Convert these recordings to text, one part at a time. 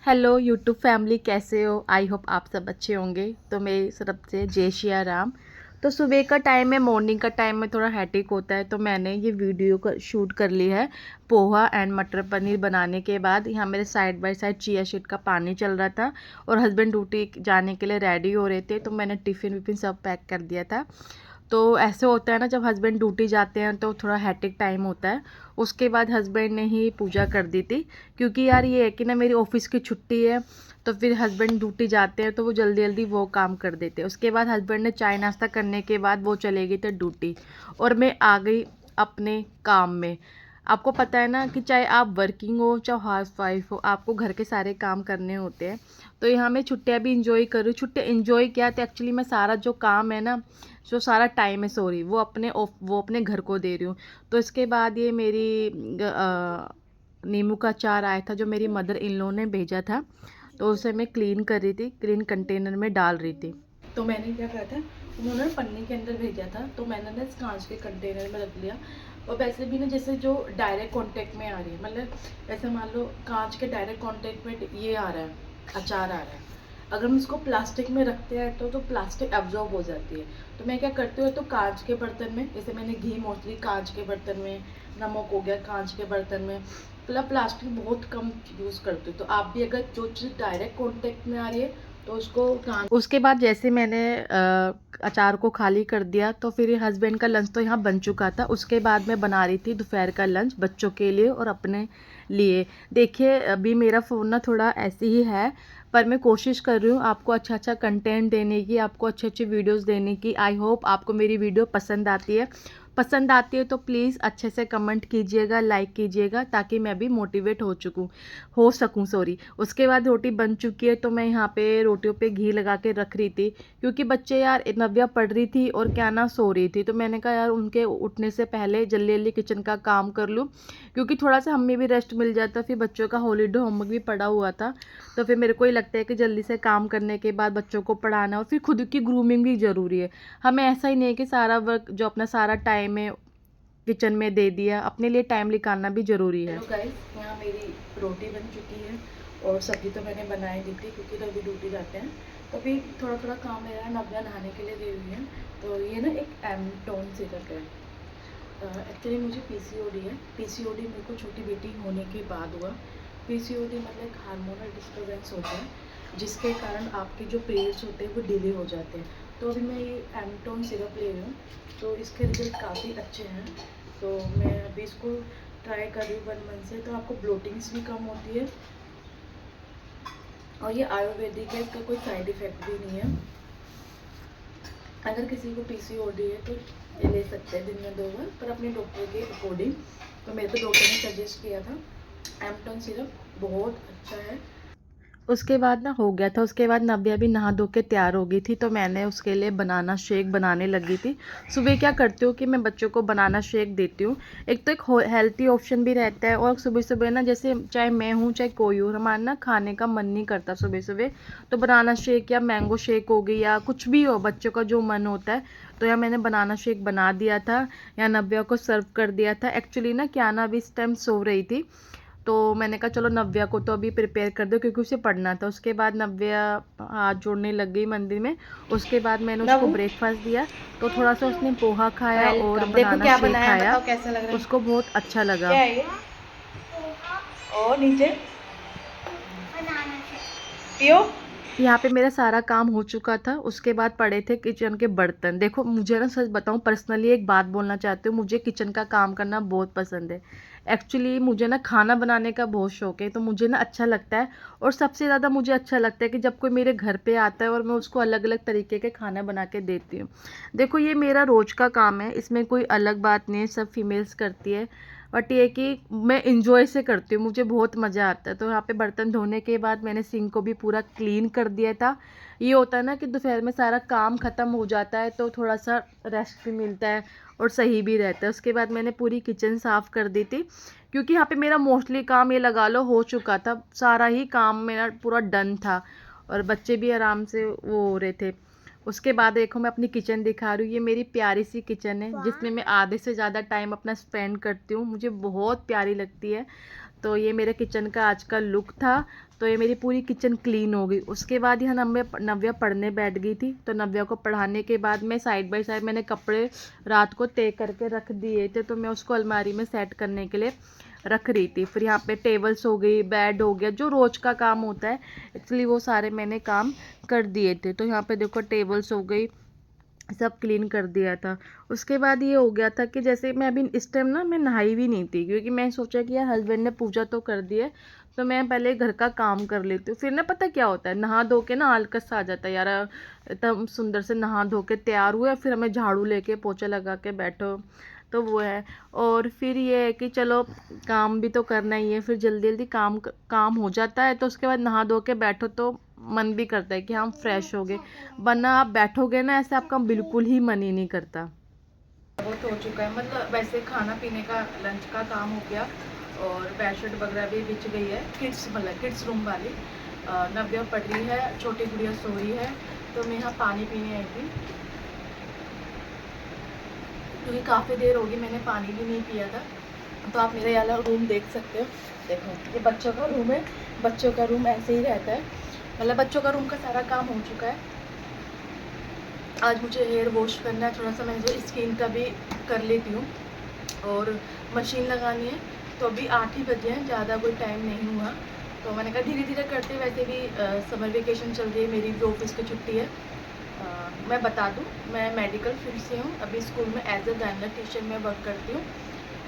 Hello YouTube family, कैसे हो? I hope आप सब अच्छे होंगे। तो मेरी तरफ से जय श्री राम। तो सुबह का टाइम है, मॉर्निंग का टाइम में थोड़ा हैटिक होता है, तो मैंने ये वीडियो शूट कर ली है पोहा एंड मटर पनीर बनाने के बाद। यहाँ मेरे side by side chia seed का पानी चल रहा था और हस्बैंड ड्यूटी जाने के लिए रेडी हो रहे थे, तो मैंने टिफ़िन विफ़िन सब पैक कर दिया था। तो ऐसे होता है ना, जब हस्बैंड ड्यूटी जाते हैं तो थोड़ा हैटिक टाइम होता है। उसके बाद हस्बैंड ने ही पूजा कर दी थी, क्योंकि यार ये है कि ना मेरी ऑफिस की छुट्टी है, तो फिर हस्बैंड ड्यूटी जाते हैं तो वो जल्दी जल्दी वो काम कर देते हैं। उसके बाद हस्बैंड ने चाय नाश्ता करने के बाद वो चले गए थे ड्यूटी और मैं आ गई अपने काम में। आपको पता है ना कि चाहे आप वर्किंग हो चाहे हाउस वाइफ हो, आपको घर के सारे काम करने होते हैं। तो यहाँ मैं छुट्टियाँ भी इंजॉय कर रही हूँ। छुट्टियाँ इंजॉय किया तो एक्चुअली मैं सारा जो काम है ना, जो सारा टाइम है, सॉरी, वो अपने घर को दे रही हूँ। तो इसके बाद ये मेरी नींबू का अचार आया था जो मेरी मदर इन लॉ ने भेजा था, तो उसे मैं क्लीन कर रही थी, क्लीन कंटेनर में डाल रही थी। तो मैंने क्या कहा था, उन्होंने पन्नी के अंदर भेजा था, तो मैंने ना इस कांच के कंटेनर में रख लिया। और वैसे भी ना, जैसे जो डायरेक्ट कांटेक्ट में आ रही है, मतलब ऐसे मान लो कांच के डायरेक्ट कांटेक्ट में ये आ रहा है, अचार आ रहा है, अगर हम इसको प्लास्टिक में रखते हैं तो प्लास्टिक एब्जॉर्ब हो जाती है। तो मैं क्या करती हूँ, तो कांच के बर्तन में, जैसे मैंने घी मोस्टली कांच के बर्तन में, नमक हो गया कांच के बर्तन में, मतलब प्लास्टिक बहुत कम यूज़ करती हूँ। तो आप भी अगर जो चीज़ डायरेक्ट कॉन्टेक्ट में आ रही है तो उसके बाद जैसे मैंने अचार को खाली कर दिया, तो फिर हस्बैंड का लंच तो यहाँ बन चुका था। उसके बाद मैं बना रही थी दोपहर का लंच बच्चों के लिए और अपने लिए। देखिए अभी मेरा फ़ोन ना थोड़ा ऐसे ही है, पर मैं कोशिश कर रही हूँ आपको अच्छा अच्छा कंटेंट देने की, आपको अच्छे अच्छे वीडियोस देने की। आई होप आपको मेरी वीडियो पसंद आती है। पसंद आती है तो प्लीज़ अच्छे से कमेंट कीजिएगा, लाइक कीजिएगा, ताकि मैं भी मोटिवेट हो सकूं, सॉरी। उसके बाद रोटी बन चुकी है, तो मैं यहाँ पे रोटियों पे घी लगा के रख रही थी, क्योंकि बच्चे यार, नव्या पढ़ रही थी और क्या ना सो रही थी, तो मैंने कहा यार उनके उठने से पहले जल्दी जल्दी किचन का काम कर लूँ, क्योंकि थोड़ा सा हमें भी रेस्ट मिल जाता। फिर बच्चों का हॉलीडे होमवर्क भी पड़ा हुआ था, तो फिर मेरे को ही लगता है कि जल्दी से काम करने के बाद बच्चों को पढ़ाना और फिर खुद की ग्रूमिंग भी ज़रूरी है। हमें ऐसा ही नहीं है कि सारा वर्क जो अपना सारा टाइम है किचन में दे दिया, अपने लिए टाइम निकालना भी ज़रूरी है। हेलो गाइस, यहाँ मेरी रोटी बन चुकी है और सब्ज़ी तो मैंने बनाई दी थी, क्योंकि तो अभी ड्यूटी जाते हैं, तो अभी थोड़ा थोड़ा काम मेरा नव्या नहाने के लिए गई हुई है। तो ये ना एक एमटोन सिरप है। एक्चुअली मुझे पीसीओडी है। पीसीओडी मेरे को छोटी बेटी होने के बाद हुआ। पीसीओडी मतलब एक हार्मोनल डिस्टर्बेंस होता है, जिसके कारण आपके जो पीरियड्स होते हैं वो डिले हो जाते हैं। तो अभी मैं ये एमटोन सिरप ले रही हूँ, तो इसके रिजल्ट काफ़ी अच्छे हैं। तो मैं अभी इसको ट्राई कर रही हूँ 1 मंथ से। तो आपको ब्लोटिंग्स भी कम होती है और ये आयुर्वेदिक है, इसका कोई साइड इफ़ेक्ट भी नहीं है। अगर किसी को पीसीओडी है तो ये ले सकते हैं दिन में 2 बार, पर अपने डॉक्टर के अकॉर्डिंग। तो मेरे को डॉक्टर ने सजेस्ट किया था एमटोन सिरप, बहुत अच्छा है। उसके बाद ना हो गया था, उसके बाद नव्या भी नहा धो के तैयार हो गई थी, तो मैंने उसके लिए बनाना शेक बनाने लगी थी। सुबह क्या करती हूँ कि मैं बच्चों को बनाना शेक देती हूँ। एक तो एक हेल्थी ऑप्शन भी रहता है, और सुबह सुबह ना, जैसे चाहे मैं हूँ चाहे कोई हो, हमारा ना खाने का मन नहीं करता सुबह सुबह, तो बनाना शेक या मैंगो शेक हो गई या कुछ भी हो, बच्चों का जो मन होता है। तो यहाँ मैंने बनाना शेक बना दिया था, या नव्या को सर्व कर दिया था। एक्चुअली ना क्या ना, अभी इस टाइम सो रही थी, तो मैंने कहा चलो नव्या को तो अभी प्रिपेयर कर दो, क्योंकि उसे पढ़ना था। उसके बाद नव्या हाथ जोड़ने लग गई मंदिर में। उसको बाद मैंने उसको ब्रेकफास्ट दिया, तो थोड़ा सा उसने पोहा खाया और बनाना शेक खाया, कैसा लग रहा है? उसको बहुत अच्छा लगा। क्या है ये? और नीचे पियो। यहाँ पे मेरा सारा काम हो चुका था। उसके बाद पड़े थे किचन के बर्तन। देखो मुझे ना, सच बताऊँ, पर्सनली एक बात बोलना चाहती हूँ, मुझे किचन का काम करना बहुत पसंद है। एक्चुअली मुझे ना खाना बनाने का बहुत शौक है, तो मुझे ना अच्छा लगता है। और सबसे ज़्यादा मुझे अच्छा लगता है कि जब कोई मेरे घर पे आता है और मैं उसको अलग अलग तरीके के खाना बना के देती हूँ। देखो ये मेरा रोज़ का काम है, इसमें कोई अलग बात नहीं है, सब फीमेल्स करती है। बट ये कि मैं इंजॉय से करती हूँ, मुझे बहुत मज़ा आता है। तो यहाँ पे बर्तन धोने के बाद मैंने सिंक को भी पूरा क्लीन कर दिया था। ये होता है ना कि दोपहर में सारा काम ख़त्म हो जाता है, तो थोड़ा सा रेस्ट भी मिलता है और सही भी रहता है। उसके बाद मैंने पूरी किचन साफ़ कर दी थी, क्योंकि यहाँ पे मेरा मोस्टली काम ये लगा लो हो चुका था, सारा ही काम मेरा पूरा डन था और बच्चे भी आराम से वो हो रहे थे। उसके बाद देखो मैं अपनी किचन दिखा रही हूँ। ये मेरी प्यारी सी किचन है, जिसमें मैं आधे से ज़्यादा टाइम अपना स्पेंड करती हूँ, मुझे बहुत प्यारी लगती है। तो ये मेरे किचन का आज का लुक था। तो ये मेरी पूरी किचन क्लीन हो गई। उसके बाद यहाँ नव्या पढ़ने बैठ गई थी। तो नव्या को पढ़ाने के बाद मैं साइड बाय साइड मैंने कपड़े रात को तय करके रख दिए थे, तो मैं उसको अलमारी में सेट करने के लिए रख रही थी। फिर यहाँ पे टेबल्स हो गई, बेड हो गया, जो रोज़ का काम होता है एक्चुअली वो सारे मैंने काम कर दिए थे। तो यहाँ पे देखो टेबल्स हो गई, सब क्लीन कर दिया था। उसके बाद ये हो गया था कि जैसे मैं अभी इस टाइम ना मैं नहाई भी नहीं थी, क्योंकि मैं सोचा कि यार हस्बैंड ने पूजा तो कर दी है तो मैं पहले घर का काम कर लेती हूँ। फिर ना पता क्या होता है, नहा धो के ना आलकस आ जाता है यार, एकदम सुंदर से नहा धो के तैयार हुए फिर हमें झाड़ू लेके पोछा लगा के बैठो, तो वो है। और फिर ये है कि चलो काम भी तो करना ही है, फिर जल्दी जल्दी काम हो जाता है। तो उसके बाद नहा धो के बैठो तो मन भी करता है कि हम फ्रेश हो गए, वरना आप बैठोगे ना ऐसे आपका बिल्कुल ही मन ही नहीं करता। बहुत हो चुका है, मतलब वैसे खाना पीने का लंच का काम हो गया और बेडशीट वगैरह भी बिछ गई है। किड्स रूम वाली नव्या पढ़ रही है, छोटी गुड़िया सो रही है। तो मैं यहाँ पानी पीने आई थी, क्योंकि काफ़ी देर होगी मैंने पानी भी नहीं पिया था। तो आप मेरा वाला रूम देख सकते हो, देखो ये बच्चों का रूम है। बच्चों का रूम ऐसे ही रहता है, मतलब बच्चों का रूम का सारा काम हो चुका है। आज मुझे हेयर वॉश करना है, थोड़ा सा मैं जो स्किन का भी कर लेती हूँ और मशीन लगानी है। तो अभी 8 ही बजे हैं, ज़्यादा कोई टाइम नहीं हुआ। तो मैंने कहा धीरे धीरे करते, वैसे भी समर वेकेशन चल रही है, मेरी भी ऑफिस की छुट्टी है। मैं बता दूं, मैं मेडिकल फील्ड से हूँ, अभी स्कूल में एज ए गाइनर टीचर में वर्क करती हूँ।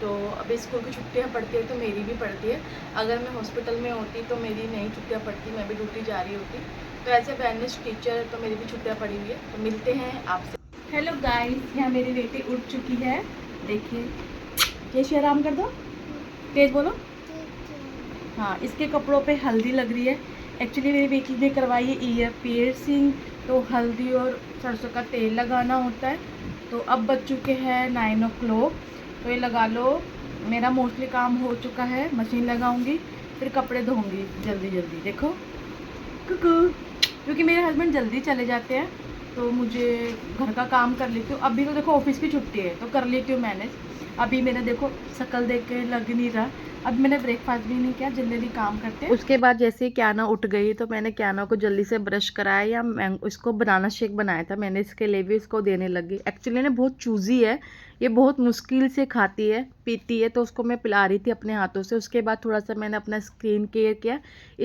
तो अभी स्कूल की छुट्टियाँ पड़ती है तो मेरी भी पड़ती है। अगर मैं हॉस्पिटल में होती तो मेरी नहीं छुट्टियाँ पड़ती, मैं भी ड्यूटी जा रही होती। तो एज ए गाइनर टीचर तो मेरी भी छुट्टियाँ पड़ी हुई है। तो मिलते हैं आपसे। हेलो गाइस, यहाँ मेरी बेटी उठ चुकी है, देखिए। जैसे आराम कर दो, तेज बोलो। हाँ, इसके कपड़ों पे हल्दी लग रही है। एक्चुअली मेरी बेटी ने करवाई है ईयर पियर्सिंग, तो हल्दी और सरसों का तेल लगाना होता है। तो अब बज चुके हैं 9 o'clock, तो ये लगा लो। मेरा मोस्टली काम हो चुका है, मशीन लगाऊंगी फिर कपड़े धोऊंगी जल्दी जल्दी। देखो कुकू, क्योंकि मेरे हस्बैंड जल्दी चले जाते हैं तो मुझे घर का काम कर लेती हूँ। अभी तो देखो ऑफिस की छुट्टी है तो कर लेती हूँ मैनेज। अभी मेरा देखो शक्ल देख के लग नहीं रहा, अब मैंने ब्रेकफास्ट भी नहीं किया, जल्दी जल्दी काम करते हैं। उसके बाद जैसे ही क्याना उठ गई तो मैंने क्याना को जल्दी से ब्रश कराया, या इसको बनाना शेक बनाया था मैंने, इसके लिए भी इसको देने लगी। एक्चुअली ना बहुत चूजी है, ये बहुत मुश्किल से खाती है पीती है, तो उसको मैं पिला रही थी अपने हाथों से। उसके बाद थोड़ा सा मैंने अपना स्किन केयर किया।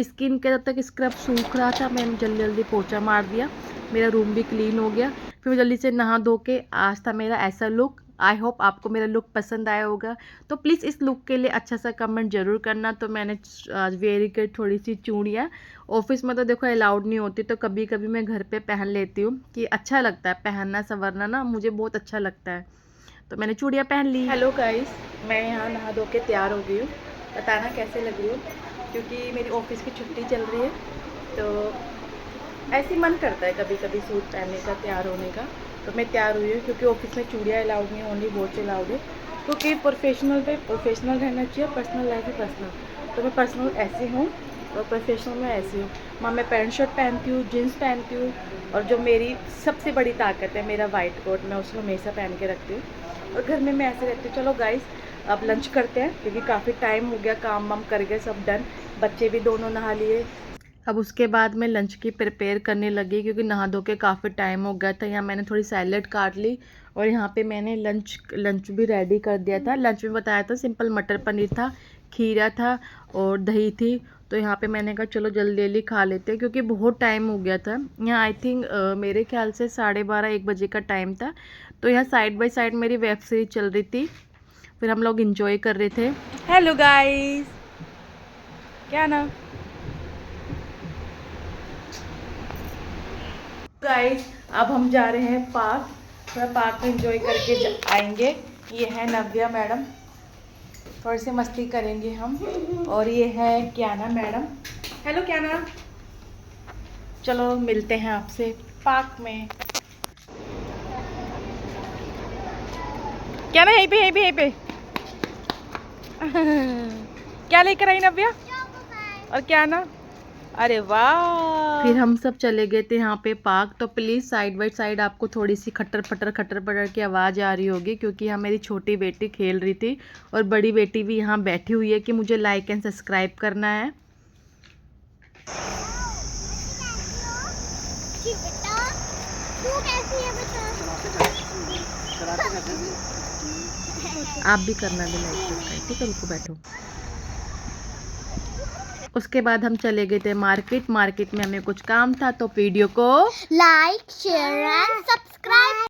स्किन के जब तक स्क्रब सूख रहा था मैंने जल्दी जल्दी पोछा मार दिया, मेरा रूम भी क्लीन हो गया। फिर मैं जल्दी से नहा धो के, आज था मेरा ऐसा लुक। आई होप आपको मेरा लुक पसंद आया होगा, तो प्लीज़ इस लुक के लिए अच्छा सा कमेंट ज़रूर करना। तो मैंने आज वेयर की थोड़ी सी चूड़ियाँ, ऑफिस में तो देखो अलाउड नहीं होती, तो कभी कभी मैं घर पे पहन लेती हूँ कि अच्छा लगता है पहनना संवरना ना, मुझे बहुत अच्छा लगता है। तो मैंने चूड़ियाँ पहन ली। हेलो गाइस, मैं यहाँ नहा धो के तैयार हो गई हूँ, बताना कैसे लग रही हूँ, क्योंकि मेरी ऑफिस की छुट्टी चल रही है। तो ऐसे मन करता है कभी कभी सूट पहनने का, तैयार होने का। तो मैं तैयार हुई हूँ, क्योंकि ऑफिस में चूड़ियाँ अलाउड नहीं, ओनली वॉच अलाउड है। क्योंकि प्रोफेशनल पे प्रोफेशनल रहना चाहिए, पर्सनल लाइफ है पर्सनल। तो मैं पर्सनल ऐसी हूँ और प्रोफेशनल में ऐसी हूँ। मैं पैंट शर्ट पहनती हूँ, जीन्स पहनती हूँ, और जो मेरी सबसे बड़ी ताकत है मेरा वाइट कोट, मैं उसको हमेशा पहन के रखती हूँ। और घर में मैं ऐसे रहती हूँ। चलो गाइस, अब लंच करते हैं, क्योंकि काफ़ी टाइम हो गया, काम वाम कर गए सब डन, बच्चे भी दोनों नहा लिए। अब उसके बाद मैं लंच की प्रिपेयर करने लगी, क्योंकि नहा धो के काफ़ी टाइम हो गया था। यहाँ मैंने थोड़ी सैलेड काट ली और यहाँ पे मैंने लंच भी रेडी कर दिया था। लंच में बताया था सिंपल मटर पनीर था, खीरा था और दही थी। तो यहाँ पे मैंने कहा चलो जल्दी जल्दी खा लेते हैं, क्योंकि बहुत टाइम हो गया था। यहाँ आई थिंक मेरे ख्याल से 12:30-1 बजे का टाइम था। तो यहाँ साइड बाय साइड मेरी वेब सीरीज चल रही थी, फिर हम लोग इंजॉय कर रहे थे। हेलो गाइस, क्या ना गाइस, अब हम जा रहे हैं पार्क, थोड़ा पार्क में एंजॉय करके आएंगे। ये है नव्या मैडम, थोड़ी सी मस्ती करेंगे हम। और ये है क्याना मैडम। हेलो क्याना, चलो मिलते हैं आपसे पार्क में। क्याना यहीं पे यहीं पे यहीं पे क्या लेकर आई नव्या और क्याना? अरे वाह। फिर हम सब चले गए थे यहाँ पे पार्क। तो प्लीज़ साइड बाई साइड आपको थोड़ी सी खटर पटर की आवाज़ आ रही होगी, क्योंकि यहाँ मेरी छोटी बेटी खेल रही थी और बड़ी बेटी भी यहाँ बैठी हुई है कि मुझे लाइक एंड सब्सक्राइब करना है। आप भी करना भी लाइक सब्सक्राइब, ठीक है? रुको बैठो। उसके बाद हम चले गए थे मार्केट में हमें कुछ काम था, तो वीडियो को लाइक शेयर एंड सब्सक्राइब